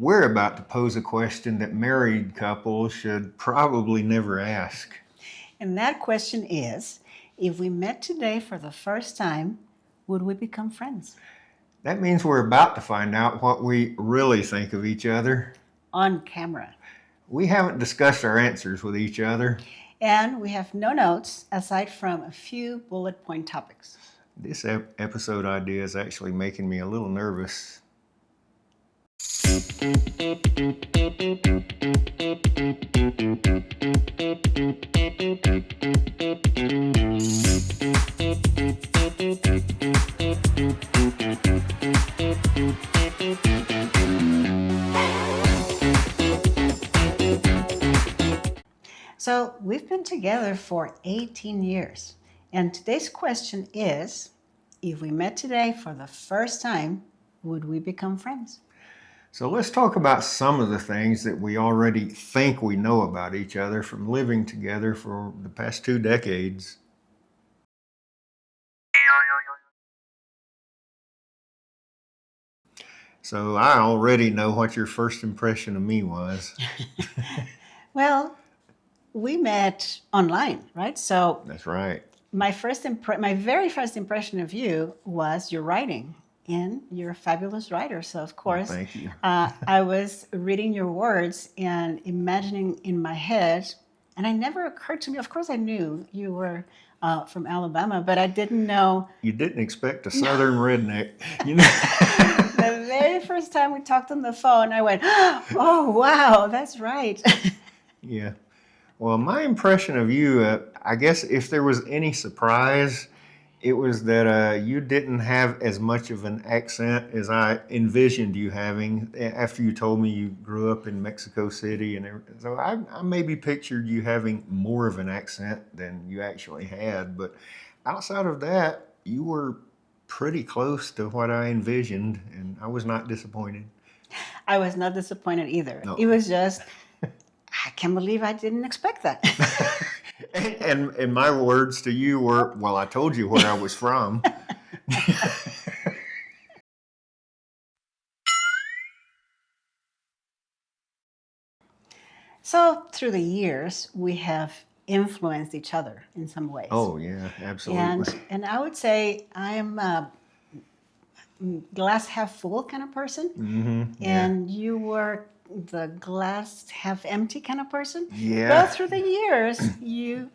We're about to pose a question that married couples should probably never ask. And that question is, if we met today for the first time, would we become friends? That means we're about to find out what we really think of each other. On camera. We haven't discussed our answers with each other. And we have no notes aside from a few bullet point topics. This episode idea is actually making me a little nervous. So we've been together for 18 years. And today's question is, if we met today for the first time, would we become friends? So let's talk about some of the things that we already think we know about each other from living together for the past 2 decades. So I already know what your first impression of me was. Well, we met online, right? So That's right. my very first impression of you was your writing. And you're a fabulous writer. So, of course, Thank you. I was reading your words and imagining in my head, and it never occurred to me. Of course, I knew you were from Alabama, but I didn't know. You didn't expect a southern redneck, you know. The very first time we talked on the phone, I went, oh, wow, that's right. Yeah. Well, my impression of you, I guess if there was any surprise, it was that you didn't have as much of an accent as I envisioned you having after you told me you grew up in Mexico City and everything. So I maybe pictured you having more of an accent than you actually had. But outside of that, you were pretty close to what I envisioned, and I was not disappointed. I was not disappointed either. No. It was just, I can't believe I didn't expect that. And my words to you were, well, I told you where I was from. So through the years, we have influenced each other in some ways. Oh, yeah, absolutely. And I would say I'm a glass half full kind of person. Mm-hmm, yeah. And you were the glass half empty kind of person. Yeah. But through the years, you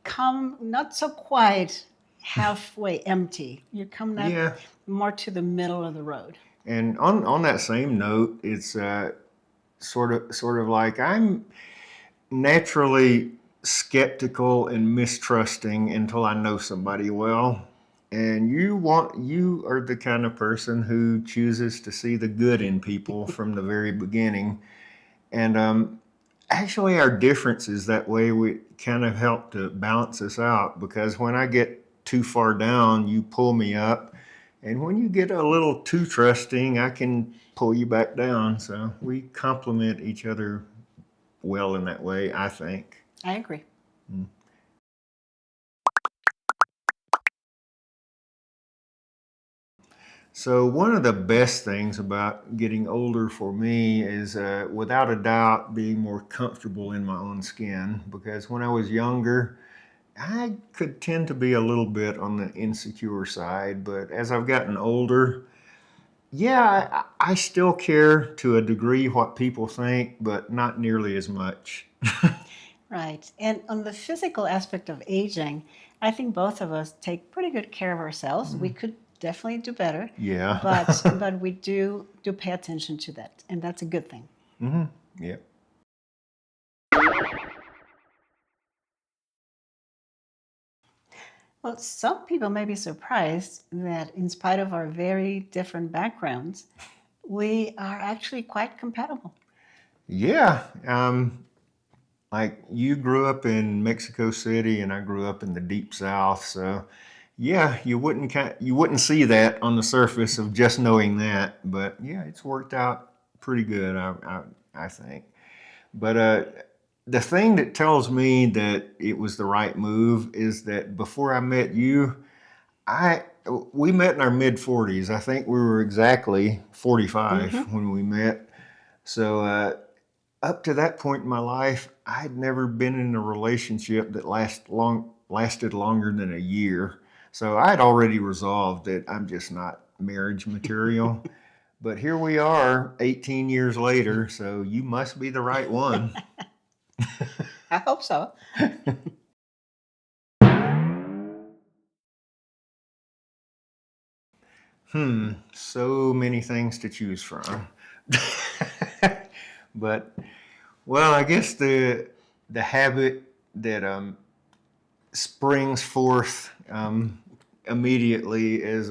come not so quite halfway empty. You come now more to the middle of the road. And on that same note, it's sort of like I'm naturally skeptical and mistrusting until I know somebody well. And you are the kind of person who chooses to see the good in people from the very beginning. And actually our differences that way we kind of help to balance us out, because when I get too far down, you pull me up. And when you get a little too trusting, I can pull you back down. So we complement each other well in that way, I think. I agree. Mm. So one of the best things about getting older for me is, without a doubt, being more comfortable in my own skin. Because when I was younger, I could tend to be a little bit on the insecure side. But as I've gotten older, yeah, I still care to a degree what people think, but not nearly as much. Right. And on the physical aspect of aging, I think both of us take pretty good care of ourselves. We could definitely do better. Yeah. But we do pay attention to that, and that's a good thing. Mm-hmm. Yeah. Well, some people may be surprised that in spite of our very different backgrounds, we are actually quite compatible. Yeah. Like you grew up in Mexico City and I grew up in the deep South. So yeah, you wouldn't see that on the surface of just knowing that, but yeah, it's worked out pretty good, I think. But the thing that tells me that it was the right move is that before I met you, we met in our mid 40s. I think we were exactly 45 when we met. So up to that point in my life, I had never been in a relationship that lasted longer than a year. So I had already resolved that I'm just not marriage material. But here we are 18 years later, so you must be the right one. I hope so. So many things to choose from. But well, I guess the habit that springs forth immediately is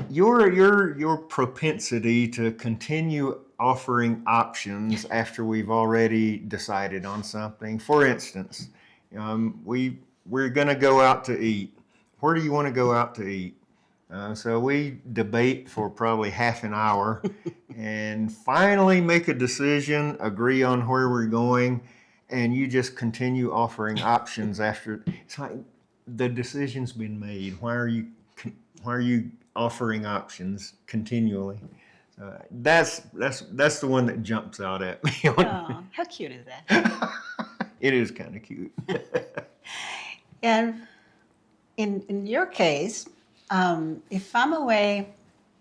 your propensity to continue offering options after we've already decided on something. For instance, we're going to go out to eat. Where do you want to go out to eat? So we debate for probably half an hour and finally make a decision, agree on where we're going, and you just continue offering options after. It's like the decision's been made. Why are you offering options continually? That's the one that jumps out at me. Oh, how cute is that? It is kind of cute. And in your case, if I'm away,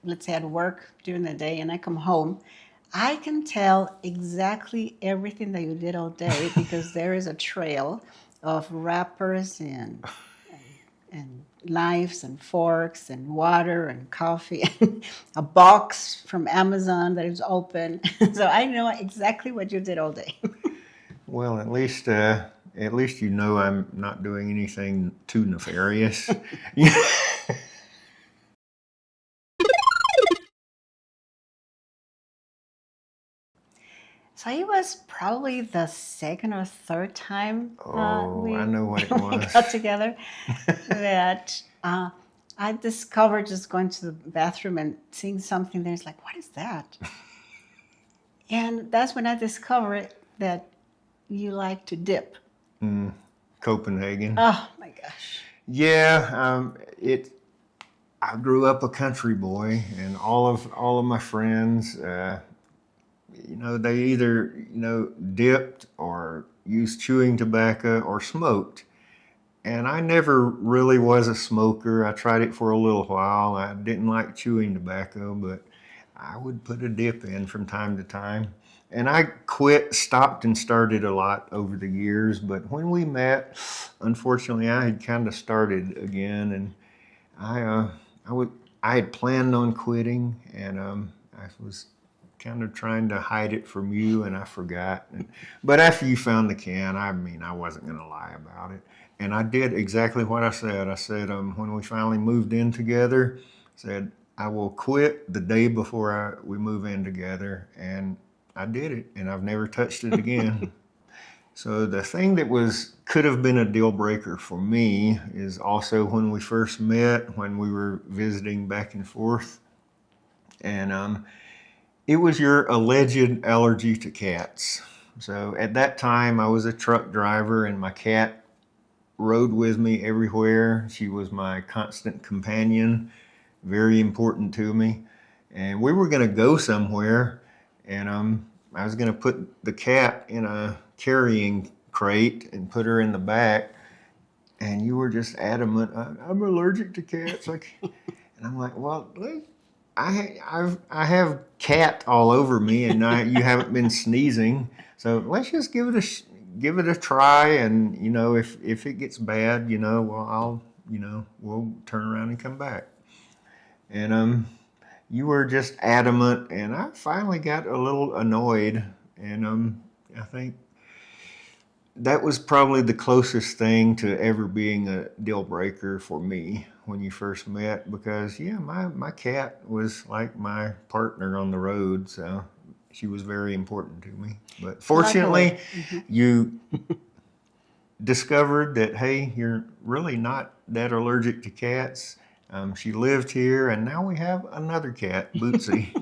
let's say at work during the day, and I come home, I can tell exactly everything that you did all day because there is a trail of wrappers and knives and forks and water and coffee and a box from Amazon that is open. So I know exactly what you did all day. Well, at least you know I'm not doing anything too nefarious. So it was probably the second or third time Oh, I know what it we was. got together that I discovered just going to the bathroom and seeing something there. It's like, what is that? And that's when I discovered that you like to dip. Copenhagen. Oh my gosh. Yeah, I grew up a country boy, and all of my friends, they either dipped or used chewing tobacco or smoked. And I never really was a smoker. I tried it for a little while. I didn't like chewing tobacco, but I would put a dip in from time to time. And I stopped and started a lot over the years. But when we met, unfortunately, I had kind of started again, and I I would I had planned on quitting, and I was kind of trying to hide it from you, and I forgot. But after you found the can, I mean, I wasn't going to lie about it, and I did exactly what I said. I said when we finally moved in together, I said I will quit the day before we move in together, and I did it, and I've never touched it again. So the thing that could have been a deal breaker for me is also when we first met, when we were visiting back and forth, and it was your alleged allergy to cats. So at that time, I was a truck driver, and my cat rode with me everywhere. She was my constant companion, very important to me. And we were going to go somewhere, and I was going to put the cat in a carrying crate and put her in the back. And you were just adamant, I'm allergic to cats. And I'm like, well, I have cat all over me, and you haven't been sneezing, so let's just give it a try. And if it gets bad, well, we'll turn around and come back. And you were just adamant, and I finally got a little annoyed, and I think that was probably the closest thing to ever being a deal breaker for me when you first met, because my cat was like my partner on the road, so she was very important to me. But fortunately, you discovered that, hey, you're really not that allergic to cats. She lived here, and now we have another cat, Bootsy.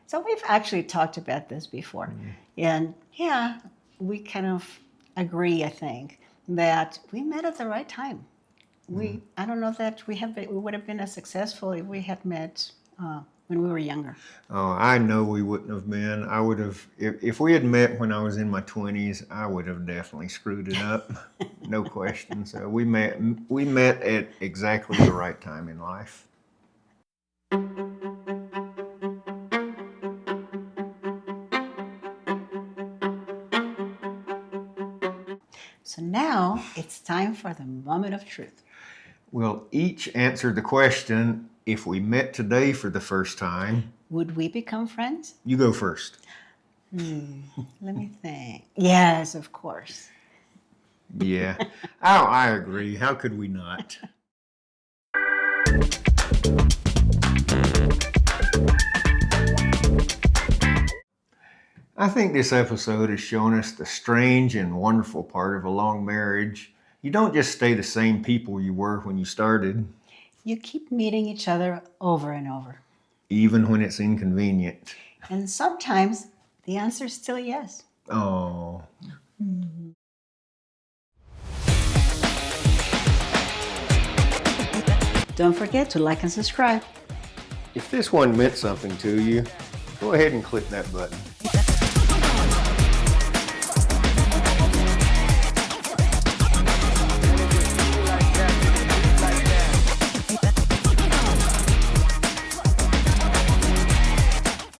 So we've actually talked about this before. And yeah, we kind of agree, I think, that we met at the right time. I don't know that we would have been as successful if we had met when we were younger. Oh, I know we wouldn't have been. I would have, if we had met when I was in my 20s, I would have definitely screwed it up. No question. So we met at exactly the right time in life. So now it's time for the moment of truth. We'll each answer the question, if we met today for the first time, would we become friends? You go first. Let me think. Yes, of course. Yeah. Oh, I agree. How could we not? I think this episode has shown us the strange and wonderful part of a long marriage. You don't just stay the same people you were when you started. You keep meeting each other over and over. Even when it's inconvenient. And sometimes the answer is still yes. Oh. Don't forget to like and subscribe. If this one meant something to you, go ahead and click that button.